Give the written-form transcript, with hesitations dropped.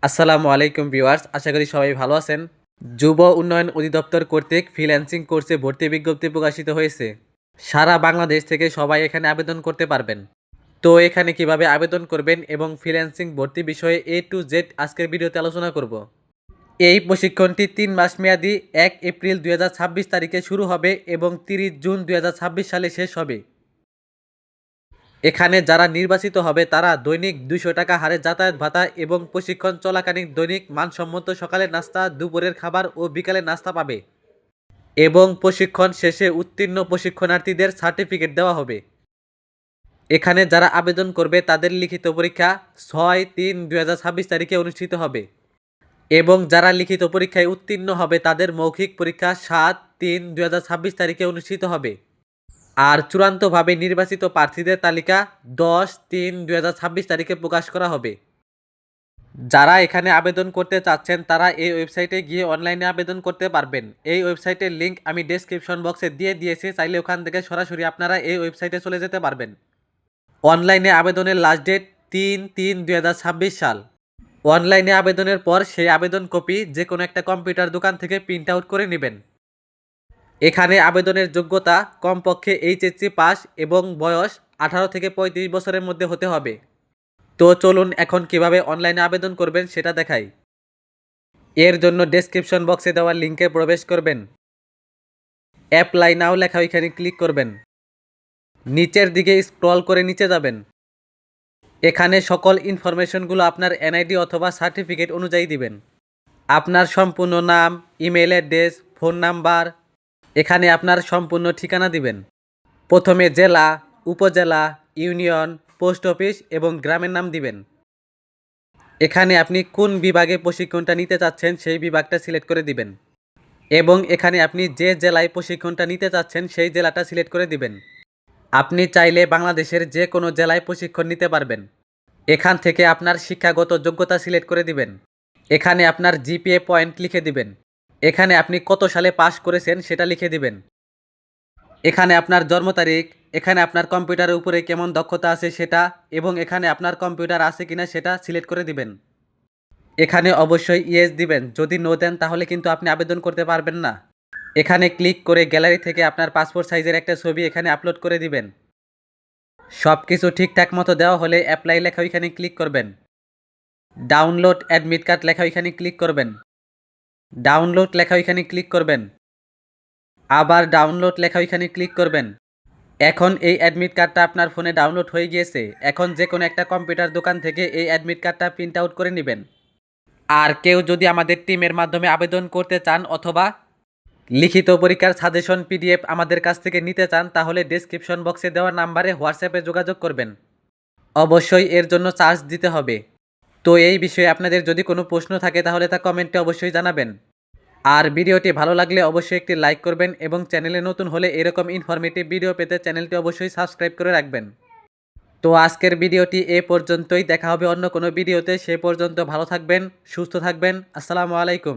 আসসালামু আলাইকুম ভিউয়ার্স, আশা করি সবাই ভালো আছেন। যুব উন্নয়ন অধিদপ্তর কর্তৃক ফ্রিল্যান্সিং কোর্সে ভর্তি বিজ্ঞপ্তি প্রকাশিত হয়েছে। সারা বাংলাদেশ থেকে সবাই এখানে আবেদন করতে পারবেন। তো এখানে কিভাবে আবেদন করবেন এবং ফ্রিল্যান্সিং ভর্তি বিষয়ে A to Z আজকের ভিডিওতে আলোচনা করব। এই প্রশিক্ষণটি ৩ মাস মেয়াদি ১ এপ্রিল ২০২৬ তারিখে শুরু হবে এবং ৩০ জুন ২০২৬ সালে শেষ হবে। এখানে যারা নির্বাচিত হবে তারা দৈনিক ২০০ টাকা হারে যাতায়াত ভাতা এবং প্রশিক্ষণ চলাকালীন দৈনিক মানসম্মত সকালের নাস্তা, দুপুরের খাবার ও বিকালের নাস্তা পাবে এবং প্রশিক্ষণ শেষে উত্তীর্ণ প্রশিক্ষণার্থীদের সার্টিফিকেট দেওয়া হবে। এখানে যারা আবেদন করবে তাদের লিখিত পরীক্ষা ৬/৩/২০২৬ তারিখে অনুষ্ঠিত হবে এবং যারা লিখিত পরীক্ষায় উত্তীর্ণ হবে তাদের মৌখিক পরীক্ষা ৭/৩/২০২৬ তারিখে অনুষ্ঠিত হবে। আর চূড়ান্তভাবে নির্বাচিত প্রার্থীদের তালিকা ১০/৩/২০২৬ তারিখে প্রকাশ করা হবে। যারা এখানে আবেদন করতে চাচ্ছেন তারা এই ওয়েবসাইটে গিয়ে অনলাইনে আবেদন করতে পারবেন। এই ওয়েবসাইটের লিঙ্ক আমি ডেসক্রিপশন বক্সে দিয়ে দিয়েছি, চাইলে ওখান থেকে সরাসরি আপনারা এই ওয়েবসাইটে চলে যেতে পারবেন। অনলাইনে আবেদনের লাস্ট ডেট ৩/৩/২০২৬ সাল। অনলাইনে আবেদনের পর সেই আবেদন কপি যে কোনো একটা কম্পিউটার দোকান থেকে প্রিন্ট আউট করে নেবেন। এখানে আবেদনের যোগ্যতা কমপক্ষে এইচএসসি পাস এবং বয়স 18 থেকে 35 বছরের মধ্যে হতে হবে। তো চলুন এখন কিভাবে অনলাইনে আবেদন করবেন সেটা দেখাই। এর জন্য ডেসক্রিপশন বক্সে দেওয়া লিঙ্কে প্রবেশ করবেন। অ্যাপ্লাই নাও লেখা ওইখানে ক্লিক করবেন। নিচের দিকে স্ক্রল করে নিচে যাবেন। এখানে সকল ইনফরমেশনগুলো আপনার এনআইডি অথবা সার্টিফিকেট অনুযায়ী দিবেন। আপনার সম্পূর্ণ নাম, ইমেল অ্যাড্রেস, ফোন নাম্বার, এখানে আপনার সম্পূর্ণ ঠিকানা দিবেন। প্রথমে জেলা, উপজেলা, ইউনিয়ন, পোস্ট অফিস এবং গ্রামের নাম দিবেন। এখানে আপনি কোন বিভাগে প্রশিক্ষণটা নিতে চাচ্ছেন সেই বিভাগটা সিলেক্ট করে দিবেন এবং এখানে আপনি যে জেলায় প্রশিক্ষণটা নিতে চাচ্ছেন সেই জেলাটা সিলেক্ট করে দিবেন। আপনি চাইলে বাংলাদেশের যে কোনো জেলায় প্রশিক্ষণ নিতে পারবেন। এখান থেকে আপনার শিক্ষাগত যোগ্যতা সিলেক্ট করে দিবেন। এখানে আপনার জিপিএ পয়েন্ট লিখে দিবেন। এখানে আপনি কত সালে পাস করেছেন সেটা লিখে দিবেন। এখানে আপনার জন্ম তারিখ, এখানে আপনার কম্পিউটারের উপরে কেমন দক্ষতা আছে সেটা এবং এখানে আপনার কম্পিউটার আছে কিনা সেটা সিলেক্ট করে দিবেন। এখানে অবশ্যই ইয়েস দিবেন, যদি নো দেন তাহলে কিন্তু আপনি আবেদন করতে পারবেন না। এখানে ক্লিক করে গ্যালারি থেকে আপনার পাসপোর্ট সাইজের একটা ছবি এখানে আপলোড করে দিবেন। সব কিছু ঠিকঠাক মতো দেওয়া হলে অ্যাপ্লাই লেখা ওইখানে ক্লিক করবেন। ডাউনলোড অ্যাডমিট কার্ড লেখা ওইখানে ক্লিক করবেন। ডাউনলোড লেখা ওইখানে ক্লিক করবেন। আবার ডাউনলোড লেখা ওইখানে ক্লিক করবেন। এখন এই অ্যাডমিট কার্ডটা আপনার ফোনে ডাউনলোড হয়ে গিয়েছে। এখন যে কোনো একটা কম্পিউটার দোকান থেকে এই অ্যাডমিট কার্ডটা প্রিন্ট আউট করে নেবেন। আর কেউ যদি আমাদের টিমের মাধ্যমে আবেদন করতে চান অথবা লিখিত পরীক্ষার সাজেশন পিডিএফ আমাদের কাছ থেকে নিতে চান তাহলে ডেসক্রিপশন বক্সে দেওয়া নাম্বারে হোয়াটসঅ্যাপে যোগাযোগ করবেন। অবশ্যই এর জন্য চার্জ দিতে হবে। তো এই বিষয়ে আপনাদের যদি কোনো প্রশ্ন থাকে তাহলে তা কমেন্টে অবশ্যই জানাবেন। আর ভিডিওটি ভালো লাগলে অবশ্যই একটি লাইক করবেন এবং চ্যানেলে নতুন হলে এরকম ইনফরমেটিভ ভিডিও পেতে চ্যানেলটি অবশ্যই সাবস্ক্রাইব করে রাখবেন। তো আজকের ভিডিওটি এ পর্যন্তই, দেখা হবে অন্য কোনো ভিডিওতে। সে পর্যন্ত ভালো থাকবেন, সুস্থ থাকবেন। আসসালামু আলাইকুম।